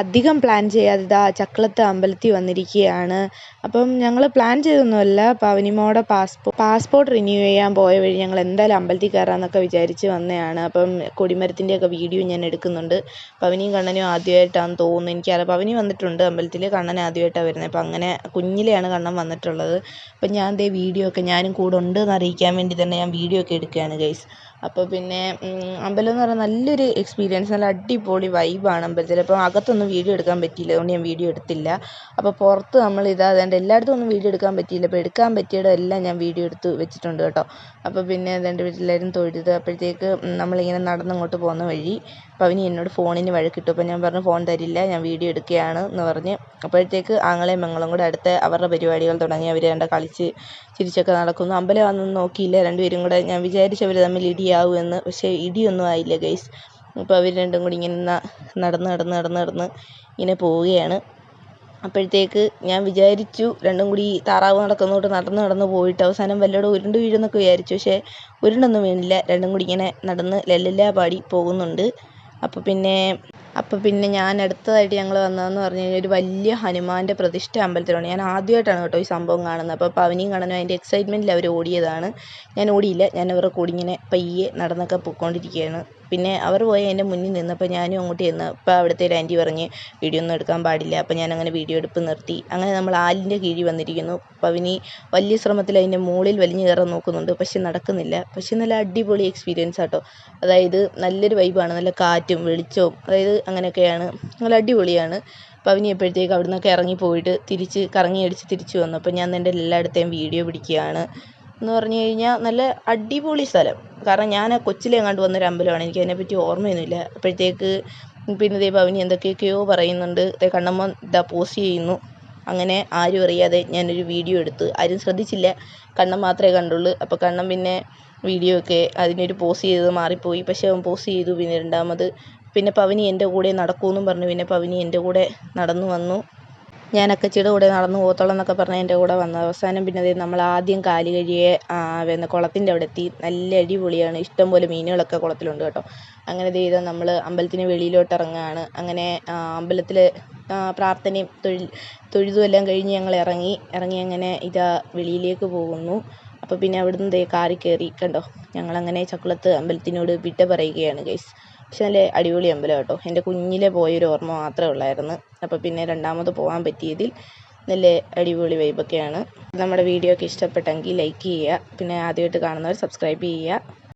അധികം പ്ലാൻ ചെയ്യാതെ ഇതാ ചക്കുളത്ത് അമ്പലത്തിൽ വന്നിരിക്കുകയാണ്. അപ്പം ഞങ്ങൾ പ്ലാൻ ചെയ്തൊന്നുമല്ല. പവനിമോടെ പാസ്പോർട്ട് റിന്യൂ ചെയ്യാൻ പോയ വഴി ഞങ്ങൾ എന്തായാലും അമ്പലത്തിൽ കയറാമെന്നൊക്കെ വിചാരിച്ച് വന്നതാണ്. അപ്പം കൊടിമരത്തിൻ്റെയൊക്കെ വീഡിയോ ഞാൻ എടുക്കുന്നുണ്ട്. പവനിയും കണ്ണനും ആദ്യമായിട്ടാണെന്ന് തോന്നുന്നു. എനിക്കറിയാം, പവനി വന്നിട്ടുണ്ട് അമ്പലത്തിൽ, കണ്ണൻ ആദ്യമായിട്ടാണ് വരുന്നത്. അപ്പം അങ്ങനെ കുഞ്ഞിലെയാണ് കണ്ണൻ വന്നിട്ടുള്ളത്. അപ്പം ഞാൻ ദേ വീഡിയോ ഒക്കെ ഞാനും കൂടെ ഉണ്ട് എന്ന് അറിയിക്കാൻ വേണ്ടി തന്നെ ഞാൻ വീഡിയോ ഒക്കെ എടുക്കുകയാണ് ഗൈസ്. അപ്പോൾ പിന്നെ അമ്പലം എന്ന് പറഞ്ഞാൽ നല്ലൊരു എക്സ്പീരിയൻസ്, നല്ല അടിപൊളി വൈബാണ് അമ്പലത്തിൽ. അപ്പോൾ അകത്തൊന്നും വീഡിയോ എടുക്കാൻ പറ്റിയില്ല, അതുകൊണ്ട് ഞാൻ വീഡിയോ എടുത്തില്ല. അപ്പോൾ പുറത്ത് നമ്മൾ അതുകൊണ്ട് എല്ലായിടത്തും ഒന്നും വീഡിയോ എടുക്കാൻ പറ്റിയില്ല. അപ്പോൾ എടുക്കാൻ പറ്റിയതെല്ലാം ഞാൻ വീഡിയോ എടുത്ത് വെച്ചിട്ടുണ്ട് കേട്ടോ. അപ്പോൾ പിന്നെ അതുകൊണ്ട് വീട്ടിലെല്ലാവരും തൊഴുത് അപ്പോഴത്തേക്ക് നമ്മളിങ്ങനെ നടന്നങ്ങോട്ട് പോകുന്ന വഴി പവനി എന്നോട് ഫോണിന് വഴക്കിട്ടു. അപ്പോൾ ഞാൻ പറഞ്ഞു ഫോൺ തരില്ല, ഞാൻ വീഡിയോ എടുക്കുകയാണ് എന്ന് പറഞ്ഞ്. അപ്പോഴത്തേക്ക് ആങ്ങളെയും പെങ്ങളും കൂടെ അടുത്ത് അവരുടെ പരിപാടികൾ തുടങ്ങി. അവർ കണ്ട കളിച്ച് ചിരിച്ചൊക്കെ നടക്കുന്നു. അമ്പലമാണെന്നൊന്നും നോക്കിയില്ല രണ്ടുപേരും കൂടെ. ഞാൻ വിചാരിച്ചു അവർ തമ്മിൽ ഇടിയാവുമെന്ന്, പക്ഷേ ഇടിയൊന്നും ആയില്ല ഗൈസ്. അപ്പോൾ അവർ രണ്ടും കൂടി ഇങ്ങനെ നടന്ന് ഇങ്ങനെ പോവുകയാണ്. അപ്പോഴത്തേക്ക് ഞാൻ വിചാരിച്ചു രണ്ടും കൂടി താറാവ് നടക്കുന്നോട്ട് നടന്ന് പോയിട്ട് അവസാനം വല്ലതും ഉരുണ്ട് വീഴുമെന്നൊക്കെ വിചാരിച്ചു. പക്ഷേ ഉരുണ്ടൊന്നും വീണില്ല. രണ്ടും കൂടി ഇങ്ങനെ നടന്ന് ലല്ലലാ പാടി പോകുന്നുണ്ട്. അപ്പോൾ പിന്നെ ഞാൻ അടുത്തതായിട്ട് ഞങ്ങൾ വന്നതെന്ന് പറഞ്ഞു കഴിഞ്ഞാൽ ഒരു വലിയ ഹനുമാൻ്റെ പ്രതിഷ്ഠ അമ്പലത്തിലാണ്. ഞാൻ ആദ്യമായിട്ടാണ് കേട്ടോ ഈ സംഭവം കാണുന്നത്. അപ്പോൾ പവനിയും കണ്ണനും അതിൻ്റെ എക്സൈറ്റ്മെൻറ്റിൽ അവർ ഓടിയതാണ്. ഞാൻ ഓടിയില്ല, ഞാൻ അവരുടെ കൂടി ഇങ്ങനെ പയ്യെ നടന്നൊക്കെ പോയിക്കൊണ്ടിരിക്കുകയാണ്. പിന്നെ അവർ പോയി എൻ്റെ മുന്നിൽ നിന്നപ്പോൾ ഞാനും അങ്ങോട്ട് ചെന്ന്. അപ്പോൾ അവിടുത്തെ ഒരു ആൻറ്റി പറഞ്ഞ് വീഡിയോ ഒന്നും എടുക്കാൻ പാടില്ല. അപ്പോൾ ഞാനങ്ങനെ വീഡിയോ എടുപ്പ് നിർത്തി. അങ്ങനെ നമ്മൾ ആലിൻ്റെ കീഴിൽ വന്നിരിക്കുന്നു. പവനി വലിയ ശ്രമത്തിൽ അതിൻ്റെ മുകളിൽ വലിഞ്ഞു കയറാൻ നോക്കുന്നുണ്ട്, പക്ഷെ നടക്കുന്നില്ല. പക്ഷെ നല്ല അടിപൊളി എക്സ്പീരിയൻസ് ആട്ടോ. അതായത് നല്ലൊരു വൈബാണ്, നല്ല കാറ്റും വെളിച്ചവും, അതായത് അങ്ങനെയൊക്കെയാണ്, നല്ല അടിപൊളിയാണ്. പവനി എപ്പോഴത്തേക്ക് അവിടെ നിന്നൊക്കെ ഇറങ്ങി പോയിട്ട് തിരിച്ച് കറങ്ങി അടിച്ച് തിരിച്ചു വന്നു. അപ്പോൾ ഞാൻ എൻ്റെ എല്ലായിടത്തെയും വീഡിയോ പിടിക്കുകയാണ്. എന്ന് പറഞ്ഞു കഴിഞ്ഞാൽ നല്ല അടിപൊളി സ്ഥലം. കാരണം ഞാൻ കൊച്ചിലെ എങ്ങാണ്ട് വന്നൊരു അമ്പലമാണ്, എനിക്ക് അതിനെപ്പറ്റി ഓർമ്മയൊന്നുമില്ല. അപ്പോഴത്തേക്ക് പിന്നെ ദേ പവനി എന്തൊക്കെയൊക്കെയോ പറയുന്നുണ്ട്. കണ്ണമ്മ ഇതാ പോസ്റ്റ് ചെയ്യുന്നു. അങ്ങനെ ആരും അറിയാതെ ഞാനൊരു വീഡിയോ എടുത്ത്, ആരും ശ്രദ്ധിച്ചില്ല, കണ്ണൻ മാത്രമേ കണ്ടുള്ളൂ. അപ്പോൾ കണ്ണൻ പിന്നെ വീഡിയോ ഒക്കെ അതിനൊരു പോസ്റ്റ് ചെയ്തത് മാറിപ്പോയി. പക്ഷേ അവൻ പോസ്റ്റ് ചെയ്തു പിന്നെ രണ്ടാമത്. പിന്നെ പവനി എൻ്റെ കൂടെ നടക്കുമെന്നും പറഞ്ഞു. പിന്നെ പവനി എൻ്റെ കൂടെ നടന്നു വന്നു. ഞാൻ അക്കച്ചിയുടെ കൂടെ നടന്നു പോകത്തുള്ളൂ എന്നൊക്കെ പറഞ്ഞ് എൻ്റെ കൂടെ വന്നു. അവസാനം പിന്നെ നമ്മൾ ആദ്യം കാല് കഴിയെ കുളത്തിൻ്റെ അവിടെ എത്തി. നല്ല അടിപൊളിയാണ്, ഇഷ്ടംപോലെ മീനുകളൊക്കെ കുളത്തിലുണ്ട് കേട്ടോ. അങ്ങനെ ചെയ്ത് നമ്മൾ അമ്പലത്തിന് വെളിയിലോട്ട് ഇറങ്ങുകയാണ്. അങ്ങനെ അമ്പലത്തിൽ പ്രാർത്ഥനയും തൊഴുതും എല്ലാം കഴിഞ്ഞ് ഞങ്ങൾ ഇറങ്ങി അങ്ങനെ ഇതാ വെളിയിലേക്ക് പോകുന്നു. അപ്പോൾ പിന്നെ അവിടുന്ന് കാറി കയറി കണ്ടോ, ഞങ്ങളങ്ങനെ ചക്കുളത്ത് അമ്പലത്തിനോട് വിട പറയുകയാണ് ഗൈസ്. പക്ഷെ നല്ല അടിപൊളി അമ്പലം കേട്ടോ. എൻ്റെ കുഞ്ഞിലെ പോയൊരു ഓർമ്മ മാത്രമേ ഉള്ളായിരുന്നു. അപ്പോൾ പിന്നെ രണ്ടാമത് പോകാൻ പറ്റിയതിൽ നല്ല അടിപൊളി വൈബൊക്കെയാണ്. നമ്മുടെ വീഡിയോ ഒക്കെ ഇഷ്ടപ്പെട്ടെങ്കിൽ ലൈക്ക് ചെയ്യുക. പിന്നെ ആദ്യമായിട്ട് കാണുന്നവർ സബ്സ്ക്രൈബ് ചെയ്യുക.